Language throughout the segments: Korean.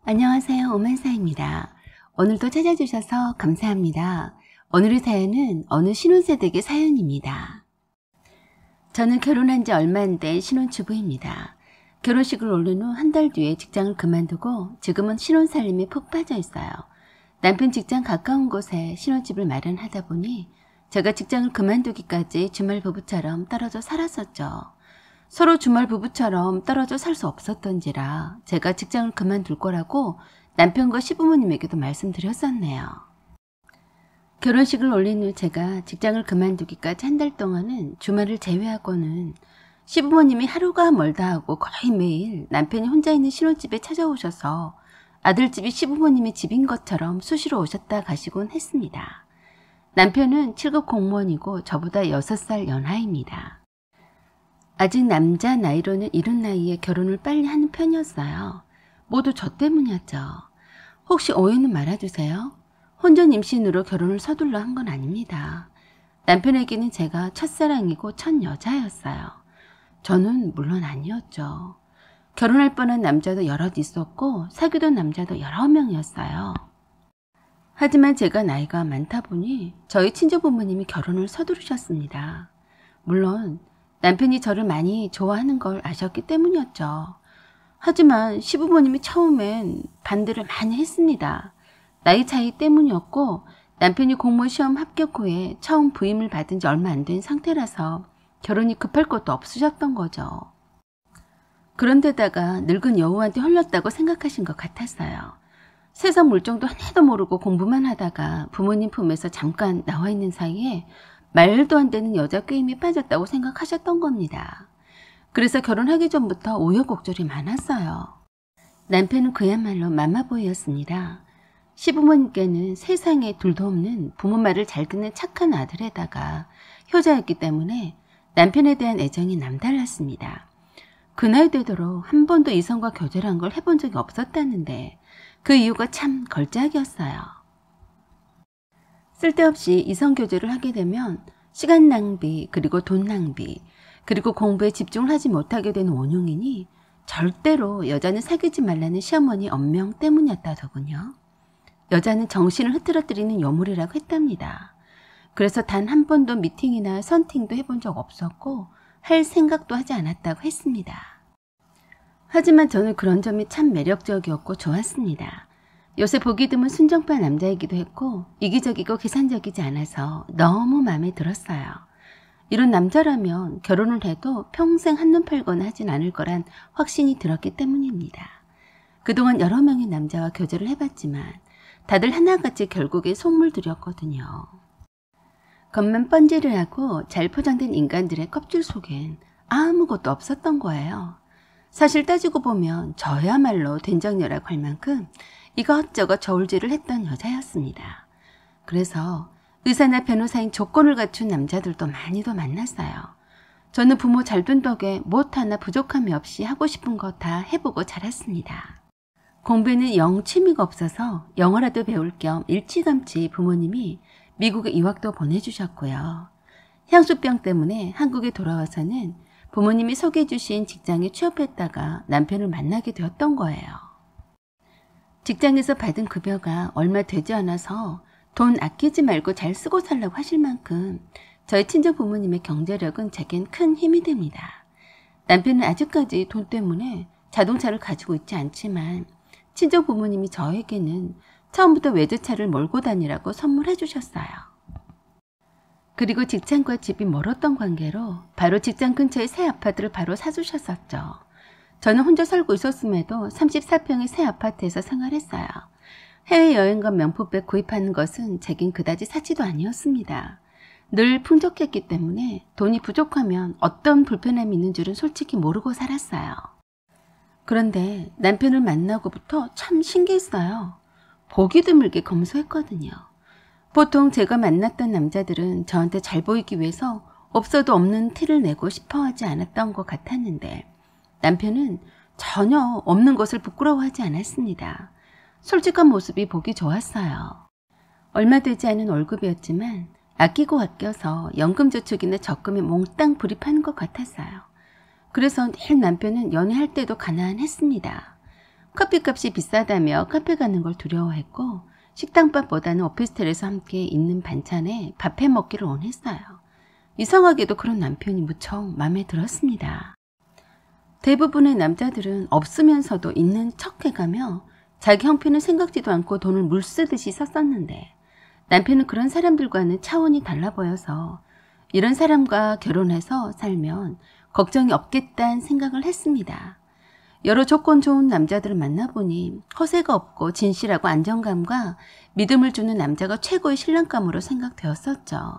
안녕하세요. 오만사입니다. 오늘도 찾아주셔서 감사합니다. 오늘의 사연은 어느 신혼세대의 사연입니다. 저는 결혼한 지 얼마 안 된 신혼주부입니다. 결혼식을 올린 후 한 달 뒤에 직장을 그만두고 지금은 신혼살림에 푹 빠져 있어요. 남편 직장 가까운 곳에 신혼집을 마련하다 보니 제가 직장을 그만두기까지 주말 부부처럼 떨어져 살았었죠. 서로 주말 부부처럼 떨어져 살 수 없었던지라 제가 직장을 그만둘 거라고 남편과 시부모님에게도 말씀드렸었네요. 결혼식을 올린 후 제가 직장을 그만두기까지 한 달 동안은 주말을 제외하고는 시부모님이 하루가 멀다 하고 거의 매일 남편이 혼자 있는 신혼집에 찾아오셔서 아들집이 시부모님의 집인 것처럼 수시로 오셨다 가시곤 했습니다. 남편은 7급 공무원이고 저보다 6살 연하입니다. 아직 남자 나이로는 이른 나이에 결혼을 빨리 하는 편이었어요. 모두 저 때문이었죠. 혹시 오해는 말아주세요. 혼전 임신으로 결혼을 서둘러 한 건 아닙니다. 남편에게는 제가 첫사랑이고 첫 여자였어요. 저는 물론 아니었죠. 결혼할 뻔한 남자도 여럿 있었고 사귀던 남자도 여러 명이었어요. 하지만 제가 나이가 많다 보니 저희 친정부모님이 결혼을 서두르셨습니다. 물론 남편이 저를 많이 좋아하는 걸 아셨기 때문이었죠. 하지만 시부모님이 처음엔 반대를 많이 했습니다. 나이 차이 때문이었고 남편이 공무원 시험 합격 후에 처음 부임을 받은 지 얼마 안 된 상태라서 결혼이 급할 것도 없으셨던 거죠. 그런데다가 늙은 여우한테 홀렸다고 생각하신 것 같았어요. 세상 물정도 하나도 모르고 공부만 하다가 부모님 품에서 잠깐 나와 있는 사이에 말도 안 되는 여자 게임에 빠졌다고 생각하셨던 겁니다. 그래서 결혼하기 전부터 우여곡절이 많았어요. 남편은 그야말로 맘마보이였습니다. 시부모님께는 세상에 둘도 없는 부모 말을 잘 듣는 착한 아들에다가 효자였기 때문에 남편에 대한 애정이 남달랐습니다. 그 나이 되도록 한 번도 이성과 교제를 한 걸 해본 적이 없었다는데 그 이유가 참 걸작이었어요. 쓸데없이 이성 교제를 하게 되면 시간 낭비 그리고 돈 낭비 그리고 공부에 집중을 하지 못하게 되는 원흉이니 절대로 여자는 사귀지 말라는 시어머니 엄명 때문이었다더군요. 여자는 정신을 흐트러뜨리는 요물이라고 했답니다. 그래서 단 한 번도 미팅이나 선팅도 해본 적 없었고 할 생각도 하지 않았다고 했습니다. 하지만 저는 그런 점이 참 매력적이었고 좋았습니다. 요새 보기 드문 순정파 남자이기도 했고 이기적이고 계산적이지 않아서 너무 마음에 들었어요. 이런 남자라면 결혼을 해도 평생 한눈 팔거나 하진 않을 거란 확신이 들었기 때문입니다. 그동안 여러 명의 남자와 교제를 해봤지만 다들 하나같이 결국에 속물들였거든요. 겉만 번지를 하고 잘 포장된 인간들의 껍질 속엔 아무것도 없었던 거예요. 사실 따지고 보면 저야말로 된장녀라고 할 만큼 이것저것 저울질을 했던 여자였습니다. 그래서 의사나 변호사인 조건을 갖춘 남자들도 많이도 만났어요. 저는 부모 잘 둔 덕에 못 하나 부족함이 없이 하고 싶은 거 다 해보고 자랐습니다. 공부에는 영 취미가 없어서 영어라도 배울 겸 일찌감치 부모님이 미국에 유학도 보내주셨고요. 향수병 때문에 한국에 돌아와서는 부모님이 소개해 주신 직장에 취업했다가 남편을 만나게 되었던 거예요. 직장에서 받은 급여가 얼마 되지 않아서 돈 아끼지 말고 잘 쓰고 살라고 하실 만큼 저희 친정 부모님의 경제력은 제겐 큰 힘이 됩니다. 남편은 아직까지 돈 때문에 자동차를 가지고 있지 않지만 친정 부모님이 저에게는 처음부터 외제차를 몰고 다니라고 선물해 주셨어요. 그리고 직장과 집이 멀었던 관계로 바로 직장 근처에 새 아파트를 바로 사주셨었죠. 저는 혼자 살고 있었음에도 34평의 새 아파트에서 생활했어요. 해외여행과 명품백 구입하는 것은 제겐 그다지 사치도 아니었습니다. 늘 풍족했기 때문에 돈이 부족하면 어떤 불편함이 있는 줄은 솔직히 모르고 살았어요. 그런데 남편을 만나고부터 참 신기했어요. 보기 드물게 검소했거든요. 보통 제가 만났던 남자들은 저한테 잘 보이기 위해서 없어도 없는 티를 내고 싶어하지 않았던 것 같았는데 남편은 전혀 없는 것을 부끄러워하지 않았습니다. 솔직한 모습이 보기 좋았어요. 얼마 되지 않은 월급이었지만 아끼고 아껴서 연금저축이나 적금에 몽땅 불입하는 것 같았어요. 그래서 늘 남편은 연애할 때도 가난했습니다. 커피값이 비싸다며 카페 가는 걸 두려워했고 식당밥보다는 오피스텔에서 함께 있는 반찬에 밥 해먹기를 원했어요. 이상하게도 그런 남편이 무척 마음에 들었습니다. 대부분의 남자들은 없으면서도 있는 척해가며 자기 형편을 생각지도 않고 돈을 물쓰듯이 썼었는데 남편은 그런 사람들과는 차원이 달라 보여서 이런 사람과 결혼해서 살면 걱정이 없겠다는 생각을 했습니다. 여러 조건 좋은 남자들을 만나보니 허세가 없고 진실하고 안정감과 믿음을 주는 남자가 최고의 신랑감으로 생각되었었죠.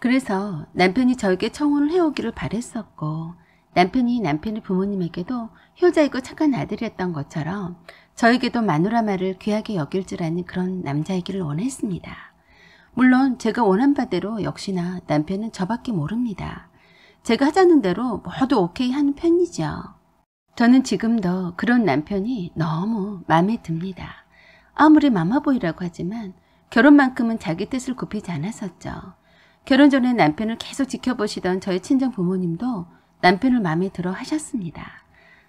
그래서 남편이 저에게 청혼을 해오기를 바랬었고 남편이 남편의 부모님에게도 효자이고 착한 아들이었던 것처럼 저에게도 마누라 말을 귀하게 여길 줄 아는 그런 남자이기를 원했습니다. 물론 제가 원한 바대로 역시나 남편은 저밖에 모릅니다. 제가 하자는 대로 모두 오케이 하는 편이죠. 저는 지금도 그런 남편이 너무 마음에 듭니다. 아무리 마마보이라고 하지만 결혼만큼은 자기 뜻을 굽히지 않았었죠. 결혼 전에 남편을 계속 지켜보시던 저희 친정 부모님도 남편을 마음에 들어 하셨습니다.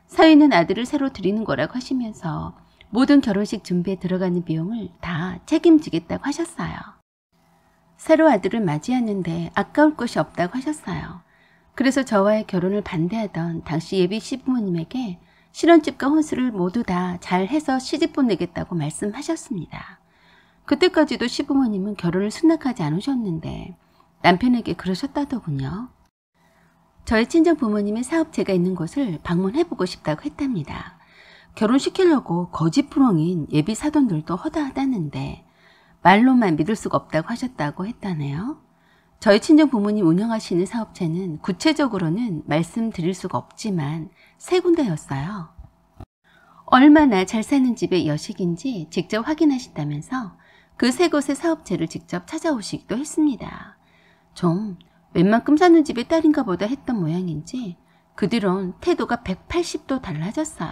사위는 아들을 새로 드리는 거라고 하시면서 모든 결혼식 준비에 들어가는 비용을 다 책임지겠다고 하셨어요. 새로 아들을 맞이하는데 아까울 것이 없다고 하셨어요. 그래서 저와의 결혼을 반대하던 당시 예비 시부모님에게 신혼집과 혼수를 모두 다 잘해서 시집 보내겠다고 말씀하셨습니다. 그때까지도 시부모님은 결혼을 승낙하지 않으셨는데 남편에게 그러셨다더군요. 저희 친정 부모님의 사업체가 있는 곳을 방문해보고 싶다고 했답니다. 결혼시키려고 거짓부렁인 예비 사돈들도 허다하다는데 말로만 믿을 수가 없다고 하셨다고 했다네요. 저희 친정 부모님 운영하시는 사업체는 구체적으로는 말씀드릴 수가 없지만 세 군데였어요. 얼마나 잘 사는 집의 여식인지 직접 확인하신다면서 그 세 곳의 사업체를 직접 찾아오시기도 했습니다. 좀 웬만큼 사는 집의 딸인가 보다 했던 모양인지 그 뒤론 태도가 180도 달라졌어요.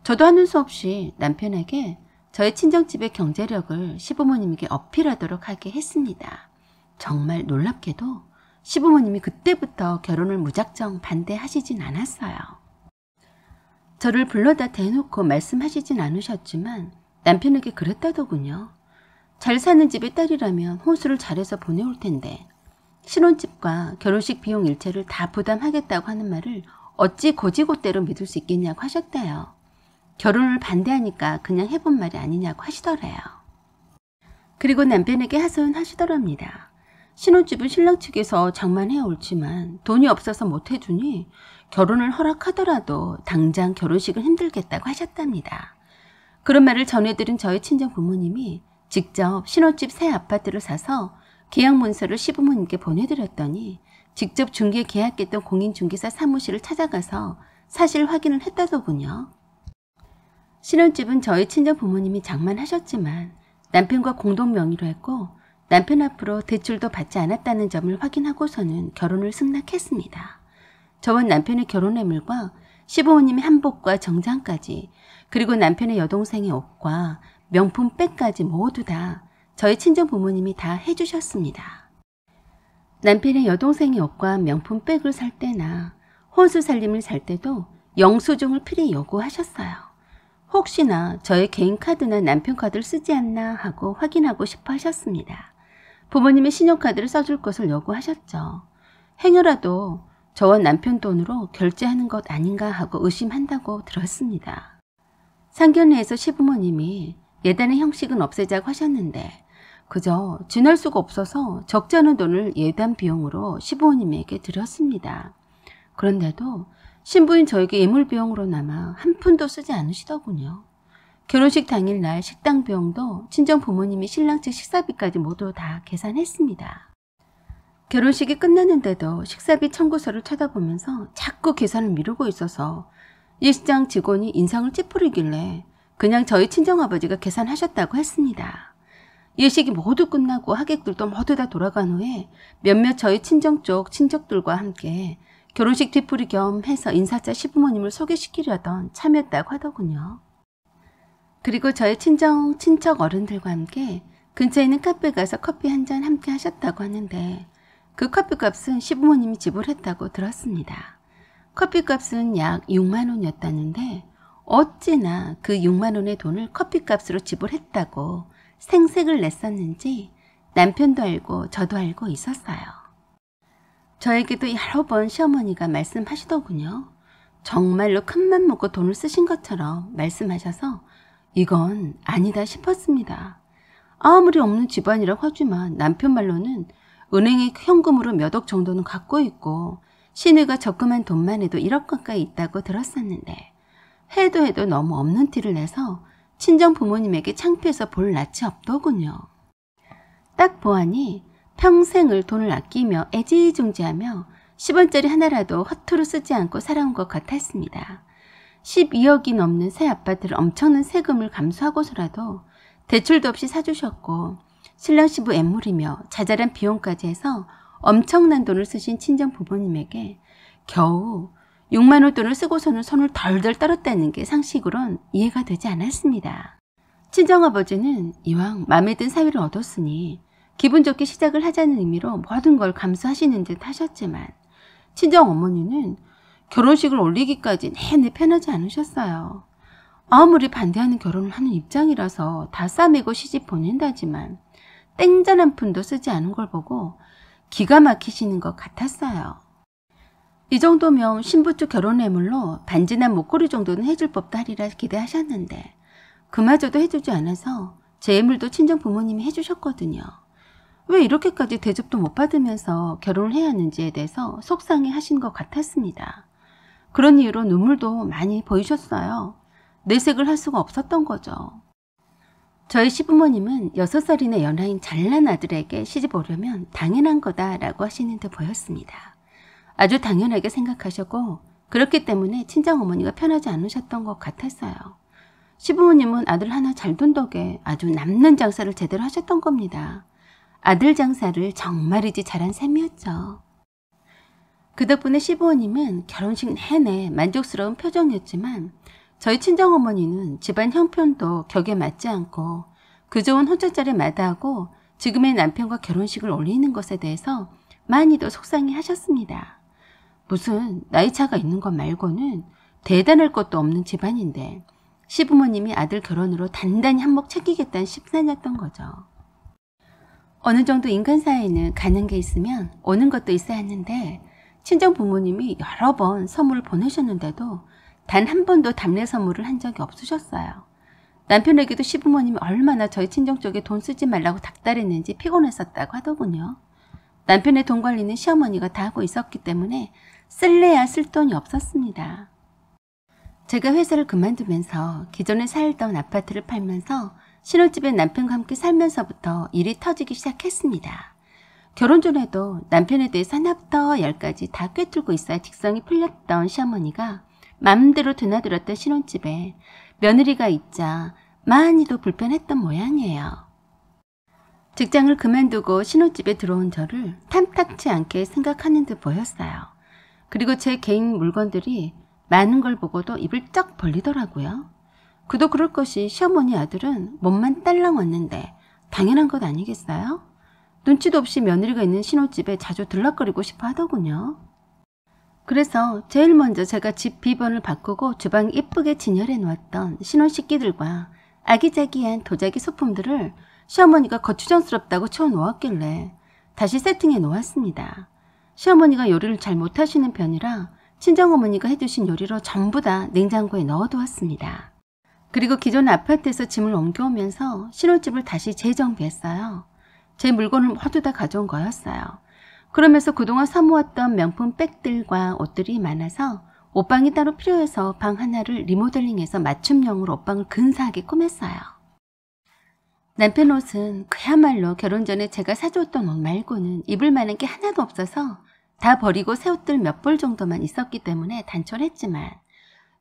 저도 하는 수 없이 남편에게 저희 친정집의 경제력을 시부모님에게 어필하도록 하게 했습니다. 정말 놀랍게도 시부모님이 그때부터 결혼을 무작정 반대하시진 않았어요. 저를 불러다 대놓고 말씀하시진 않으셨지만 남편에게 그랬다더군요. 잘 사는 집의 딸이라면 혼수를 잘해서 보내올 텐데 신혼집과 결혼식 비용 일체를 다 부담하겠다고 하는 말을 어찌 고지고대로 믿을 수 있겠냐고 하셨대요. 결혼을 반대하니까 그냥 해본 말이 아니냐고 하시더래요. 그리고 남편에게 하소연하시더랍니다. 신혼집은 신랑 측에서 장만해 올지만 돈이 없어서 못 해주니 결혼을 허락하더라도 당장 결혼식은 힘들겠다고 하셨답니다. 그런 말을 전해들은 저희 친정 부모님이 직접 신혼집 새 아파트를 사서 계약 문서를 시부모님께 보내드렸더니 직접 중개 계약했던 공인중개사 사무실을 찾아가서 사실 확인을 했다더군요. 신혼집은 저희 친정 부모님이 장만하셨지만 남편과 공동 명의로 했고 남편 앞으로 대출도 받지 않았다는 점을 확인하고서는 결혼을 승낙했습니다. 저와 남편의 결혼의물과 시부모님의 한복과 정장까지 그리고 남편의 여동생의 옷과 명품백까지 모두 다 저희 친정 부모님이 다 해주셨습니다. 남편의 여동생의 옷과 명품백을 살 때나 혼수 살림을 살 때도 영수증을 필히 요구하셨어요. 혹시나 저의 개인 카드나 남편 카드를 쓰지 않나 하고 확인하고 싶어 하셨습니다. 부모님의 신용카드를 써줄 것을 요구하셨죠. 행여라도 저와 남편 돈으로 결제하는 것 아닌가 하고 의심한다고 들었습니다. 상견례에서 시부모님이 예단의 형식은 없애자고 하셨는데 그저 지날 수가 없어서 적지 않은 돈을 예단 비용으로 시부모님에게 드렸습니다. 그런데도 신부인 저에게 예물 비용으로 남아 한 푼도 쓰지 않으시더군요. 결혼식 당일날 식당 비용도 친정 부모님이 신랑 측 식사비까지 모두 다 계산했습니다. 결혼식이 끝났는데도 식사비 청구서를 쳐다보면서 자꾸 계산을 미루고 있어서 예식장 직원이 인상을 찌푸리길래 그냥 저희 친정아버지가 계산하셨다고 했습니다. 예식이 모두 끝나고 하객들도 모두 다 돌아간 후에 몇몇 저희 친정 쪽 친척들과 함께 결혼식 뒤풀이 겸 해서 인사차 시부모님을 소개시키려던 참였다고 하더군요. 그리고 저희 친척 어른들과 함께 근처에 있는 카페 가서 커피 한 잔 함께 하셨다고 하는데 그 커피값은 시부모님이 지불했다고 들었습니다. 커피값은 약 6만 원이었다는데 어찌나 그 6만 원의 돈을 커피값으로 지불했다고 생색을 냈었는지 남편도 알고 저도 알고 있었어요. 저에게도 여러 번 시어머니가 말씀하시더군요. 정말로 큰맘 먹고 돈을 쓰신 것처럼 말씀하셔서 이건 아니다 싶었습니다. 아무리 없는 집안이라고 하지만 남편 말로는 은행에 현금으로 몇 억 정도는 갖고 있고 시누이가 적금한 돈만 해도 1억 가까이 있다고 들었었는데 해도 너무 없는 티를 내서 친정 부모님에게 창피해서 볼 낯이 없더군요. 딱 보아니 평생을 돈을 아끼며 애지중지하며 10원짜리 하나라도 허투루 쓰지 않고 살아온 것 같았습니다. 12억이 넘는 새 아파트를 엄청난 세금을 감수하고서라도 대출도 없이 사주셨고 신랑 시부 애물이며 자잘한 비용까지 해서 엄청난 돈을 쓰신 친정 부모님에게 겨우 6만 원 돈을 쓰고서는 손을 덜덜 떨었다는 게 상식으론 이해가 되지 않았습니다. 친정아버지는 이왕 마음에 든 사위를 얻었으니 기분 좋게 시작을 하자는 의미로 모든 걸 감수하시는 듯 하셨지만 친정어머니는 결혼식을 올리기까지 내내 편하지 않으셨어요. 아무리 반대하는 결혼을 하는 입장이라서 다 싸매고 시집 보낸다지만 땡전 한 푼도 쓰지 않은 걸 보고 기가 막히시는 것 같았어요. 이 정도면 신부 쪽 결혼 예물로 반지나 목걸이 정도는 해줄 법도 하리라 기대하셨는데 그마저도 해주지 않아서 제 예물도 친정 부모님이 해주셨거든요. 왜 이렇게까지 대접도 못 받으면서 결혼을 해야 하는지에 대해서 속상해 하신 것 같았습니다. 그런 이유로 눈물도 많이 보이셨어요. 내색을 할 수가 없었던 거죠. 저희 시부모님은 6살이나 연하인 잘난 아들에게 시집 오려면 당연한 거다라고 하시는 듯 보였습니다. 아주 당연하게 생각하셨고 그렇기 때문에 친정어머니가 편하지 않으셨던 것 같았어요. 시부모님은 아들 하나 잘 둔 덕에 아주 남는 장사를 제대로 하셨던 겁니다. 아들 장사를 정말이지 잘한 셈이었죠. 그 덕분에 시부모님은 결혼식 내내 만족스러운 표정이었지만 저희 친정어머니는 집안 형편도 격에 맞지 않고 그 좋은 호적자를 마다하고 지금의 남편과 결혼식을 올리는 것에 대해서 많이도 속상해 하셨습니다. 무슨 나이차가 있는 것 말고는 대단할 것도 없는 집안인데 시부모님이 아들 결혼으로 단단히 한몫 챙기겠다는 심산이었던 거죠. 어느 정도 인간사회에는 가는 게 있으면 오는 것도 있어야 하는데 친정 부모님이 여러 번 선물을 보내셨는데도 단 한 번도 답례 선물을 한 적이 없으셨어요. 남편에게도 시부모님이 얼마나 저희 친정 쪽에 돈 쓰지 말라고 닥달했는지 피곤했었다고 하더군요. 남편의 돈 관리는 시어머니가 다 하고 있었기 때문에 쓸래야 쓸 돈이 없었습니다. 제가 회사를 그만두면서 기존에 살던 아파트를 팔면서 신혼집에 남편과 함께 살면서부터 일이 터지기 시작했습니다. 결혼 전에도 남편에 대해서 하나부터 열까지 다 꿰뚫고 있어야 직성이 풀렸던 시어머니가 맘대로 드나들었던 신혼집에 며느리가 있자 많이도 불편했던 모양이에요. 직장을 그만두고 신혼집에 들어온 저를 탐탁치 않게 생각하는 듯 보였어요. 그리고 제 개인 물건들이 많은 걸 보고도 입을 쩍 벌리더라고요. 그도 그럴 것이 시어머니 아들은 몸만 딸랑 왔는데 당연한 것 아니겠어요? 눈치도 없이 며느리가 있는 신혼집에 자주 들락거리고 싶어 하더군요. 그래서 제일 먼저 제가 집 비번을 바꾸고 주방 이쁘게 진열해 놓았던 신혼식기들과 아기자기한 도자기 소품들을 시어머니가 거추장스럽다고 채워놓았길래 다시 세팅해 놓았습니다. 시어머니가 요리를 잘 못하시는 편이라 친정어머니가 해주신 요리로 전부 다 냉장고에 넣어두었습니다. 그리고 기존 아파트에서 짐을 옮겨오면서 신혼집을 다시 재정비했어요. 제 물건을 모두 다 가져온 거였어요. 그러면서 그동안 사모았던 명품 백들과 옷들이 많아서 옷방이 따로 필요해서 방 하나를 리모델링해서 맞춤형으로 옷방을 근사하게 꾸몄어요. 남편 옷은 그야말로 결혼 전에 제가 사주었던 옷 말고는 입을 만한 게 하나도 없어서 다 버리고 새 옷들 몇 벌 정도만 있었기 때문에 단촐했지만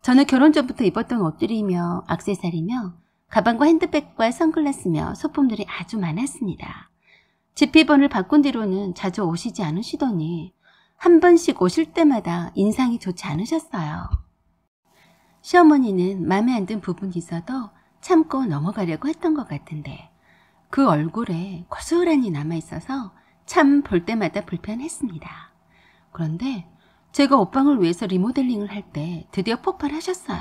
저는 결혼 전부터 입었던 옷들이며 액세서리며 가방과 핸드백과 선글라스며 소품들이 아주 많았습니다. 집 비번을 바꾼 뒤로는 자주 오시지 않으시더니 한 번씩 오실 때마다 인상이 좋지 않으셨어요. 시어머니는 마음에 안 든 부분이 있어도 참고 넘어가려고 했던 것 같은데 그 얼굴에 고스란히 남아있어서 참 볼 때마다 불편했습니다. 그런데 제가 옷방을 위해서 리모델링을 할 때 드디어 폭발하셨어요.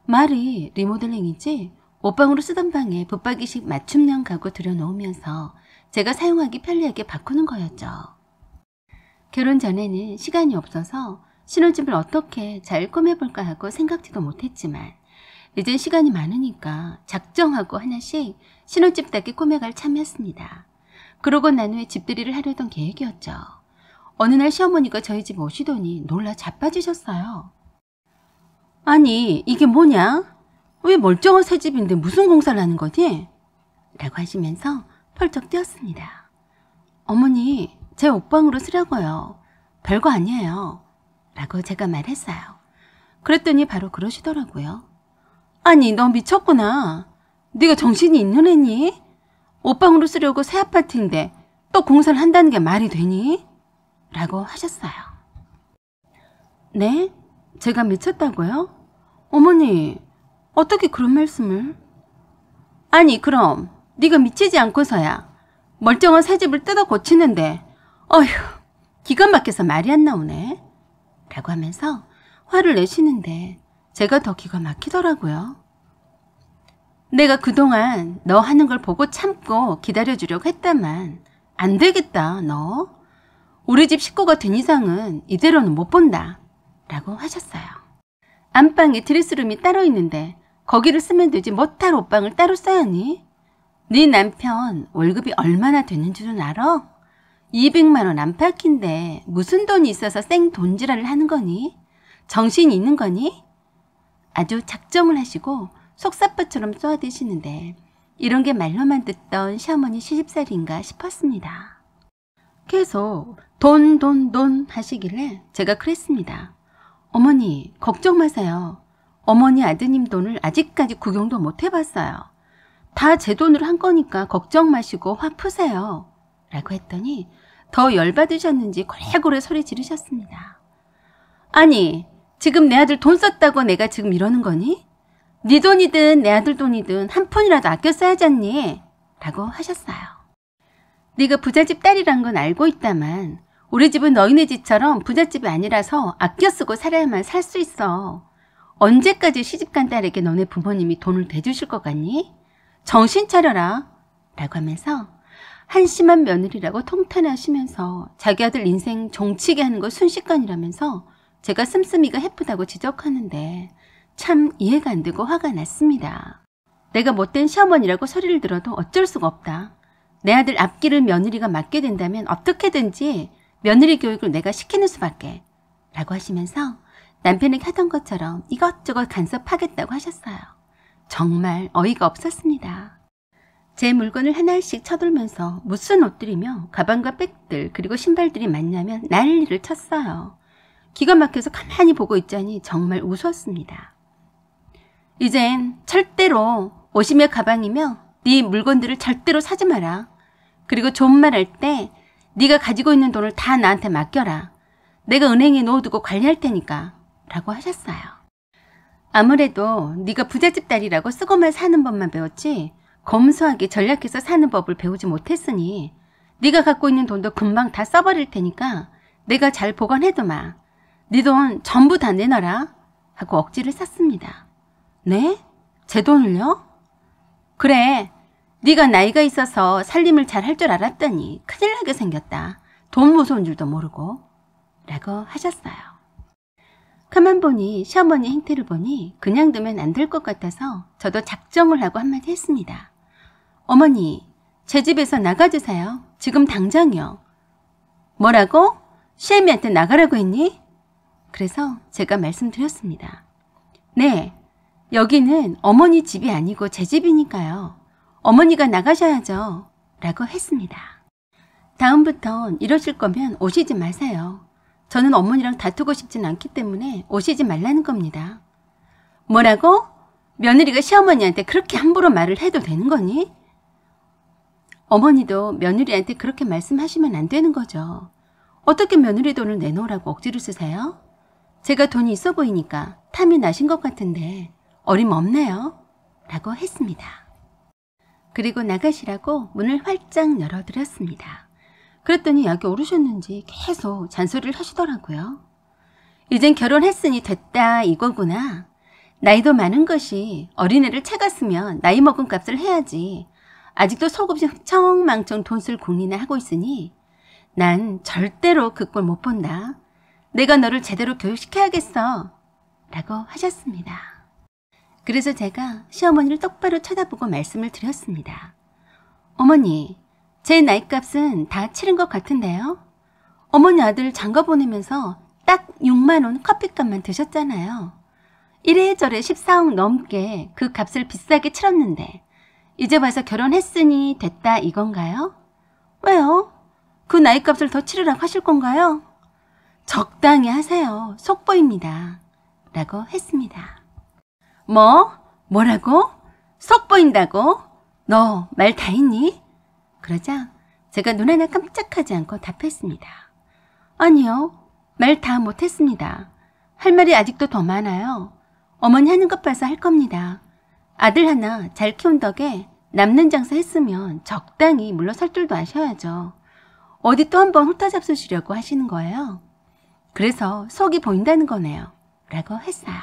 말이 리모델링이지 옷방으로 쓰던 방에 붙박이식 맞춤형 가구 들여놓으면서 제가 사용하기 편리하게 바꾸는 거였죠. 결혼 전에는 시간이 없어서 신혼집을 어떻게 잘 꾸며볼까 하고 생각지도 못했지만 이젠 시간이 많으니까 작정하고 하나씩 신혼집답게 꾸며갈 참이었습니다. 그러고 난 후에 집들이를 하려던 계획이었죠. 어느 날 시어머니가 저희 집 오시더니 놀라 자빠지셨어요. 아니, 이게 뭐냐? 왜 멀쩡한 새 집인데 무슨 공사를 하는 거지? 라고 하시면서 펄쩍 뛰었습니다. 어머니, 제 옷방으로 쓰려고요. 별거 아니에요. 라고 제가 말했어요. 그랬더니 바로 그러시더라고요. 아니, 너 미쳤구나. 네가 정신이 있는 애니? 옷방으로 쓰려고 새 아파트인데 또 공사를 한다는 게 말이 되니? 라고 하셨어요. 네? 제가 미쳤다고요? 어머니, 어떻게 그런 말씀을? 아니, 그럼 네가 미치지 않고서야 멀쩡한 새 집을 뜯어 고치는데 어휴, 기가 막혀서 말이 안 나오네. 라고 하면서 화를 내시는데 제가 더 기가 막히더라고요. 내가 그동안 너 하는 걸 보고 참고 기다려주려고 했다만 안 되겠다, 너. 우리 집 식구가 된 이상은 이대로는 못 본다. 라고 하셨어요. 안방에 드레스룸이 따로 있는데 거기를 쓰면 되지 못할 옷방을 따로 써야니? 네 남편 월급이 얼마나 되는 줄은 알아? 200만 원 안팎인데 무슨 돈이 있어서 생돈지랄을 하는 거니? 정신이 있는 거니? 아주 작정을 하시고 속사포처럼 쏘아대시는데 이런 게 말로만 듣던 시어머니 시집살이인가 싶었습니다. 계속 돈 하시길래 제가 그랬습니다. 어머니, 걱정 마세요. 어머니 아드님 돈을 아직까지 구경도 못 해봤어요. 다 제 돈으로 한 거니까 걱정 마시고 화 푸세요. 라고 했더니 더 열받으셨는지 고래고래 소리 지르셨습니다. 아니, 지금 내 아들 돈 썼다고 내가 지금 이러는 거니? 네 돈이든 내 아들 돈이든 한 푼이라도 아껴 써야지 않니? 라고 하셨어요. 네가 부잣집 딸이란 건 알고 있다만 우리 집은 너희네 집처럼 부잣집이 아니라서 아껴 쓰고 살아야만 살 수 있어. 언제까지 시집간 딸에게 너네 부모님이 돈을 대주실 것 같니? 정신 차려라. 라고 하면서 한심한 며느리라고 통탄하시면서 자기 아들 인생 종치게 하는 거 순식간이라면서 제가 씀씀이가 해프다고 지적하는데 참 이해가 안 되고 화가 났습니다. 내가 못된 시어머니라고 소리를 들어도 어쩔 수가 없다. 내 아들 앞길을 며느리가 맡게 된다면 어떻게든지 며느리 교육을 내가 시키는 수밖에. 라고 하시면서 남편에게 하던 것처럼 이것저것 간섭하겠다고 하셨어요. 정말 어이가 없었습니다. 제 물건을 하나씩 쳐들면서 무슨 옷들이며 가방과 백들 그리고 신발들이 많냐면 난리를 쳤어요. 기가 막혀서 가만히 보고 있자니 정말 우스웠습니다. 이젠 절대로 옷이며 가방이며 네 물건들을 절대로 사지 마라. 그리고 존말할 때 네가 가지고 있는 돈을 다 나한테 맡겨라. 내가 은행에 넣어두고 관리할 테니까. 라고 하셨어요. 아무래도 네가 부잣집 딸이라고 쓰고만 사는 법만 배웠지 검소하게 전략해서 사는 법을 배우지 못했으니 네가 갖고 있는 돈도 금방 다 써버릴 테니까 내가 잘 보관해두마. 네 돈 전부 다 내놔라. 하고 억지를 썼습니다. 네? 제 돈을요? 그래. 네가 나이가 있어서 살림을 잘 할 줄 알았더니 큰일 나게 생겼다. 돈 무서운 줄도 모르고. 라고 하셨어요. 가만 보니 시어머니 행태를 보니 그냥 두면 안 될 것 같아서 저도 작정을 하고 한마디 했습니다. 어머니, 제 집에서 나가주세요. 지금 당장이요. 뭐라고? 시애미한테 나가라고 했니? 그래서 제가 말씀드렸습니다. 네, 여기는 어머니 집이 아니고 제 집이니까요. 어머니가 나가셔야죠. 라고 했습니다. 다음부턴 이러실 거면 오시지 마세요. 저는 어머니랑 다투고 싶진 않기 때문에 오시지 말라는 겁니다. 뭐라고? 며느리가 시어머니한테 그렇게 함부로 말을 해도 되는 거니? 어머니도 며느리한테 그렇게 말씀하시면 안 되는 거죠. 어떻게 며느리 돈을 내놓으라고 억지를 쓰세요? 제가 돈이 있어 보이니까 탐이 나신 것 같은데 어림없네요. 라고 했습니다. 그리고 나가시라고 문을 활짝 열어드렸습니다. 그랬더니 약이 오르셨는지 계속 잔소리를 하시더라고요. 이젠 결혼했으니 됐다 이거구나. 나이도 많은 것이 어린애를 채갔으면 나이 먹은 값을 해야지. 아직도 속없이 흥청망청 돈 쓸 궁리나 하고 있으니 난 절대로 그 꼴 못 본다. 내가 너를 제대로 교육시켜야겠어. 라고 하셨습니다. 그래서 제가 시어머니를 똑바로 쳐다보고 말씀을 드렸습니다. 어머니, 제 나이값은 다 치른 것 같은데요. 어머니 아들 장가 보내면서 딱 6만 원 커피값만 드셨잖아요. 이래저래 14억 넘게 그 값을 비싸게 치렀는데 이제 와서 결혼했으니 됐다 이건가요? 왜요? 그 나이값을 더 치르라고 하실 건가요? 적당히 하세요. 속 보입니다. 라고 했습니다. 뭐라고? 속 보인다고? 너 말 다 했니? 그러자 제가 눈 하나 깜짝하지 않고 답했습니다. 아니요. 말 다 못했습니다. 할 말이 아직도 더 많아요. 어머니 하는 것 봐서 할 겁니다. 아들 하나 잘 키운 덕에 남는 장사 했으면 적당히 물러설 줄도 아셔야죠. 어디 또 한번 훑어잡수시려고 하시는 거예요. 그래서 속이 보인다는 거네요. 라고 했어요.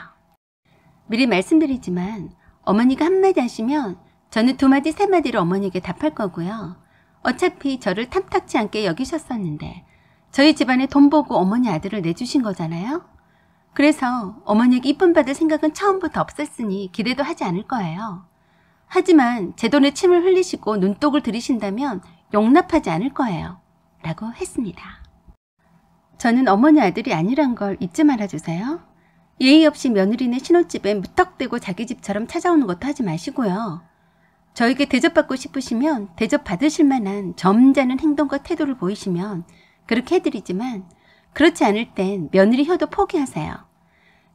미리 말씀드리지만 어머니가 한마디 하시면 저는 2마디 3마디로 어머니에게 답할 거고요. 어차피 저를 탐탁치 않게 여기셨었는데 저희 집안에 돈 보고 어머니 아들을 내주신 거잖아요. 그래서 어머니에게 이쁨 받을 생각은 처음부터 없었으니 기대도 하지 않을 거예요. 하지만 제 돈에 침을 흘리시고 눈독을 들이신다면 용납하지 않을 거예요. 라고 했습니다. 저는 어머니 아들이 아니란 걸 잊지 말아주세요. 예의 없이 며느리네 신혼집에 무턱대고 자기 집처럼 찾아오는 것도 하지 마시고요. 저에게 대접받고 싶으시면 대접받으실 만한 점잖은 행동과 태도를 보이시면 그렇게 해드리지만 그렇지 않을 땐 며느리 효도 포기하세요.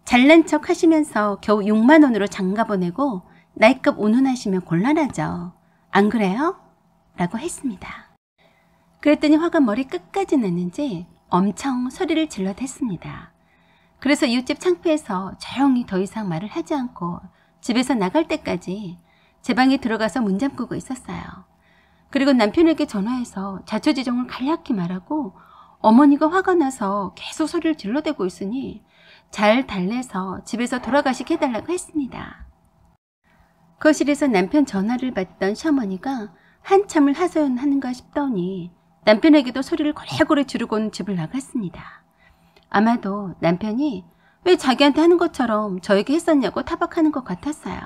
잘난 척 하시면서 겨우 6만 원으로 장가 보내고 나이값 운운하시면 곤란하죠. 안 그래요? 라고 했습니다. 그랬더니 화가 머리 끝까지 났는지 엄청 소리를 질러댔습니다. 그래서 이웃집 창피해서 조용히 더 이상 말을 하지 않고 집에서 나갈 때까지 제 방에 들어가서 문 잠그고 있었어요. 그리고 남편에게 전화해서 자초지종을 간략히 말하고 어머니가 화가 나서 계속 소리를 질러대고 있으니 잘 달래서 집에서 돌아가시게 해달라고 했습니다. 거실에서 남편 전화를 받던 시어머니가 한참을 하소연하는가 싶더니 남편에게도 소리를 고래고래 지르고는 집을 나갔습니다. 아마도 남편이 왜 자기한테 하는 것처럼 저에게 했었냐고 타박하는 것 같았어요.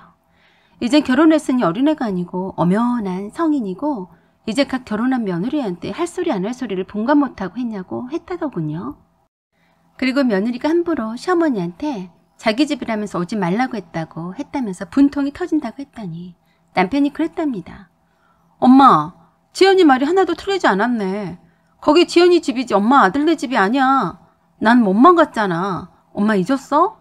이젠 결혼했으니 어린애가 아니고 엄연한 성인이고 이제 각 결혼한 며느리한테 할 소리 안 할 소리를 분간 못하고 했냐고 했다더군요. 그리고 며느리가 함부로 시어머니한테 자기 집이라면서 오지 말라고 했다면서 분통이 터진다고 했더니 남편이 그랬답니다. 엄마, 지연이 말이 하나도 틀리지 않았네. 거기 지연이 집이지 엄마 아들네 집이 아니야. 난 몸만 갔잖아. 엄마 잊었어?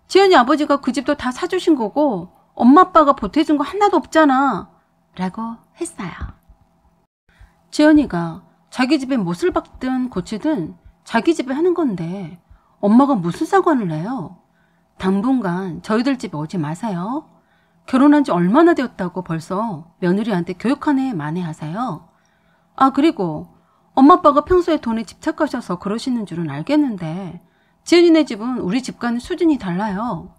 지연이 아버지가 그 집도 다 사주신 거고 엄마 아빠가 보태준 거 하나도 없잖아. 라고 했어요. 지연이가 자기 집에 못을 박든 고치든 자기 집에 하는 건데 엄마가 무슨 사관을 해요? 당분간 저희들 집에 오지 마세요. 결혼한 지 얼마나 되었다고 벌써 며느리한테 교육하네 만회하세요. 아, 그리고 엄마 아빠가 평소에 돈에 집착하셔서 그러시는 줄은 알겠는데 지연이네 집은 우리 집과는 수준이 달라요.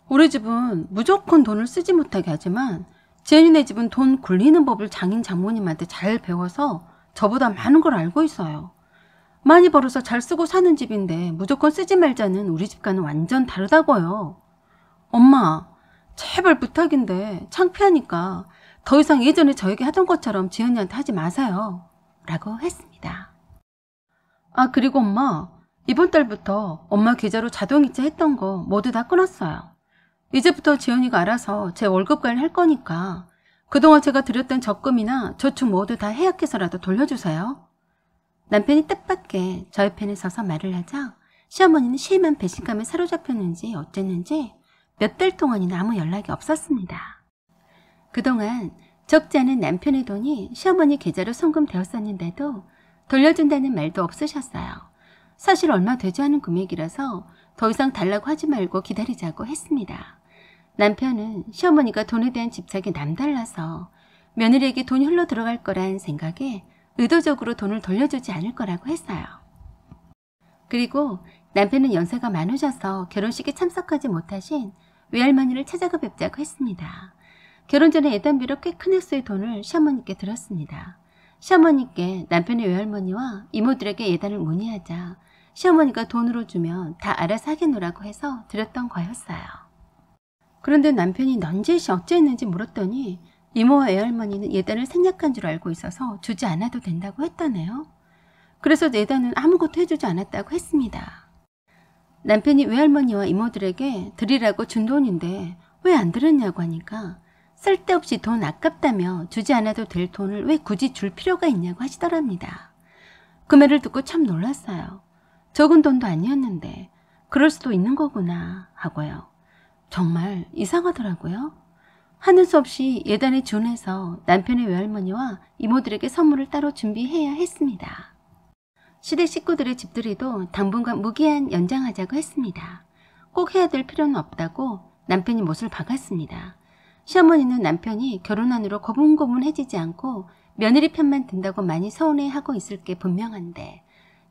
우리 집은 무조건 돈을 쓰지 못하게 하지만 지연이네 집은 돈 굴리는 법을 장인 장모님한테 잘 배워서 저보다 많은 걸 알고 있어요. 많이 벌어서 잘 쓰고 사는 집인데 무조건 쓰지 말자는 우리 집과는 완전 다르다고요. 엄마, 제발 부탁인데 창피하니까 더 이상 예전에 저에게 하던 것처럼 지연이한테 하지 마세요. 라고 했습니다. 아, 그리고 엄마, 이번 달부터 엄마 계좌로 자동이체 했던 거 모두 다 끊었어요. 이제부터 지연이가 알아서 제 월급 관리할 거니까 그동안 제가 드렸던 적금이나 저축 모두 다 해약해서라도 돌려주세요. 남편이 뜻밖의 저의 편에 서서 말을 하자 시어머니는 심한 배신감에 사로잡혔는지 어쨌는지 몇 달 동안이나 아무 연락이 없었습니다. 그동안 적지 않은 남편의 돈이 시어머니 계좌로 송금되었었는데도 돌려준다는 말도 없으셨어요. 사실 얼마 되지 않은 금액이라서 더 이상 달라고 하지 말고 기다리자고 했습니다. 남편은 시어머니가 돈에 대한 집착이 남달라서 며느리에게 돈이 흘러 들어갈 거란 생각에 의도적으로 돈을 돌려주지 않을 거라고 했어요. 그리고 남편은 연세가 많으셔서 결혼식에 참석하지 못하신 외할머니를 찾아가 뵙자고 했습니다. 결혼 전에 예단비로 꽤 큰 액수의 돈을 시어머니께 들었습니다. 시어머니께 남편의 외할머니와 이모들에게 예단을 문의하자 시어머니가 돈으로 주면 다 알아서 하겠노라고 해서 드렸던 거였어요. 그런데 남편이 넌지시 어찌했는지 물었더니 이모와 외할머니는 예단을 생략한 줄 알고 있어서 주지 않아도 된다고 했다네요. 그래서 예단은 아무것도 해주지 않았다고 했습니다. 남편이 외할머니와 이모들에게 드리라고 준 돈인데 왜 안 드렸냐고 하니까 쓸데없이 돈 아깝다며 주지 않아도 될 돈을 왜 굳이 줄 필요가 있냐고 하시더랍니다. 그 말을 듣고 참 놀랐어요. 적은 돈도 아니었는데 그럴 수도 있는 거구나 하고요. 정말 이상하더라고요. 하는 수 없이 예단에 준해서 남편의 외할머니와 이모들에게 선물을 따로 준비해야 했습니다. 시댁 식구들의 집들이도 당분간 무기한 연장하자고 했습니다. 꼭 해야 될 필요는 없다고 남편이 못을 박았습니다. 시어머니는 남편이 결혼한 후로 고분고분해지지 않고 며느리 편만 든다고 많이 서운해하고 있을 게 분명한데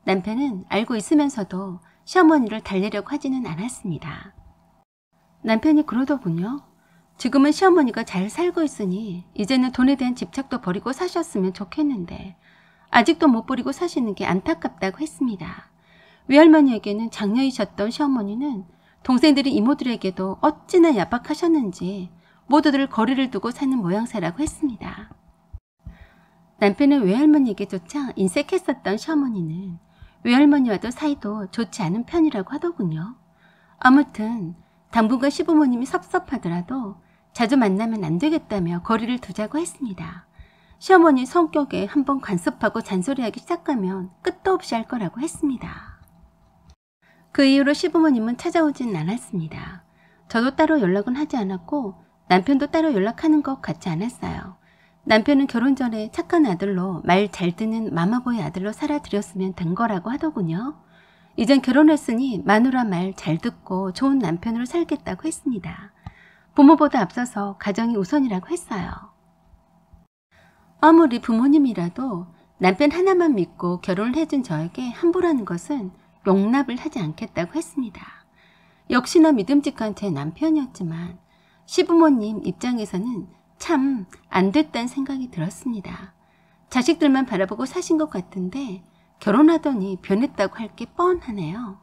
남편은 알고 있으면서도 시어머니를 달래려고 하지는 않았습니다. 남편이 그러더군요. 지금은 시어머니가 잘 살고 있으니 이제는 돈에 대한 집착도 버리고 사셨으면 좋겠는데 아직도 못 버리고 사시는 게 안타깝다고 했습니다. 외할머니에게는 장녀이셨던 시어머니는 동생들이 이모들에게도 어찌나 야박하셨는지 모두들 거리를 두고 사는 모양새라고 했습니다. 남편은 외할머니에게조차 인색했었던 시어머니는 외할머니와도 사이도 좋지 않은 편이라고 하더군요. 아무튼 당분간 시부모님이 섭섭하더라도 자주 만나면 안 되겠다며 거리를 두자고 했습니다. 시어머니 성격에 한번 간섭하고 잔소리하기 시작하면 끝도 없이 할 거라고 했습니다. 그 이후로 시부모님은 찾아오진 않았습니다. 저도 따로 연락은 하지 않았고 남편도 따로 연락하는 것 같지 않았어요. 남편은 결혼 전에 착한 아들로 말 잘 듣는 마마보이 아들로 살아들였으면 된 거라고 하더군요. 이젠 결혼했으니 마누라 말 잘 듣고 좋은 남편으로 살겠다고 했습니다. 부모보다 앞서서 가정이 우선이라고 했어요. 아무리 부모님이라도 남편 하나만 믿고 결혼을 해준 저에게 함부라는 것은 용납을 하지 않겠다고 했습니다. 역시나 믿음직한 제 남편이었지만 시부모님 입장에서는 참 안 됐다는 생각이 들었습니다. 자식들만 바라보고 사신 것 같은데 결혼하더니 변했다고 할 게 뻔하네요.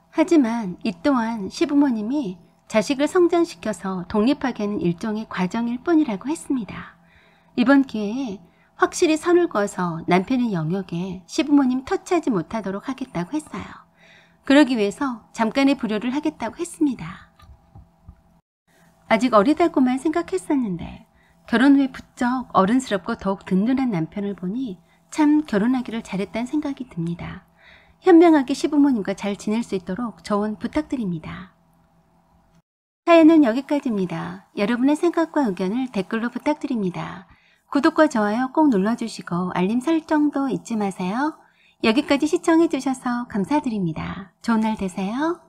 하지만 이 또한 시부모님이 자식을 성장시켜서 독립하게 하는 일종의 과정일 뿐이라고 했습니다. 이번 기회에 확실히 선을 그어서 남편의 영역에 시부모님 터치하지 못하도록 하겠다고 했어요. 그러기 위해서 잠깐의 불효를 하겠다고 했습니다. 아직 어리다고만 생각했었는데 결혼 후에 부쩍 어른스럽고 더욱 든든한 남편을 보니 참 결혼하기를 잘했다는 생각이 듭니다. 현명하게 시부모님과 잘 지낼 수 있도록 조언 부탁드립니다. 사연은 여기까지입니다. 여러분의 생각과 의견을 댓글로 부탁드립니다. 구독과 좋아요 꼭 눌러주시고 알림 설정도 잊지 마세요. 여기까지 시청해주셔서 감사드립니다. 좋은 날 되세요.